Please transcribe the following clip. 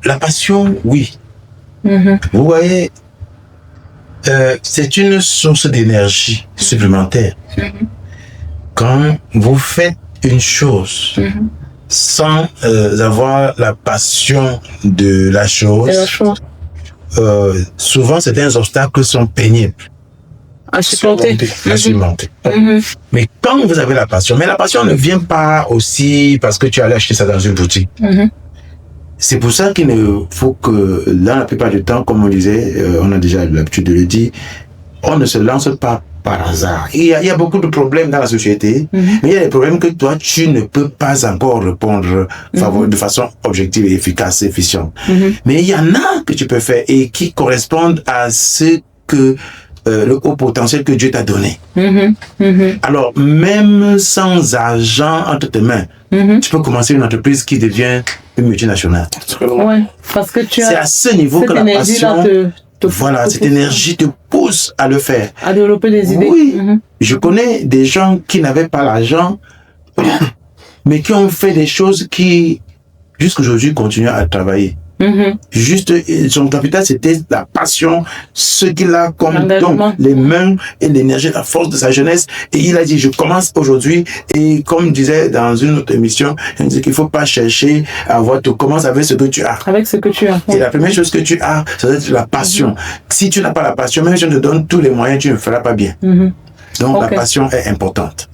la passion, oui. Vous voyez, c'est une source d'énergie supplémentaire. Quand vous faites une chose sans avoir la passion de la chose, souvent certains obstacles sont pénibles à surmonter. Mais quand vous avez la passion, mais la passion ne vient pas aussi parce que tu allais acheter ça dans une boutique. C'est pour ça qu'il ne faut que, dans la plupart du temps, comme on disait, on a déjà l'habitude de le dire, on ne se lance pas par hasard. Il y a beaucoup de problèmes dans la société, mais il y a des problèmes que toi, tu ne peux pas encore répondre de façon objective et efficace, efficiente. Mais il y en a que tu peux faire et qui correspondent à ce que le haut potentiel que Dieu t'a donné. Alors, même sans argent entre tes mains, tu peux commencer une entreprise qui devient une multinationale. Ouais, parce que tu as c'est à ce niveau que la passion, cette énergie te pousse à le faire. À développer des idées. Oui, je connais des gens qui n'avaient pas l'argent, mais qui ont fait des choses qui, jusqu'aujourd'hui, continuent à travailler. Juste, son capital, c'était la passion, ce qu'il a comme don, les mains et l'énergie, la force de sa jeunesse. Et il a dit, je commence aujourd'hui. Et comme disait dans une autre émission, il dit qu'il ne faut pas chercher à avoir, tu commences avec ce que tu as. Avec ce que tu as. Et la première chose que tu as, c'est la passion. Si tu n'as pas la passion, même si on te donne tous les moyens, tu ne feras pas bien. Donc la passion est importante.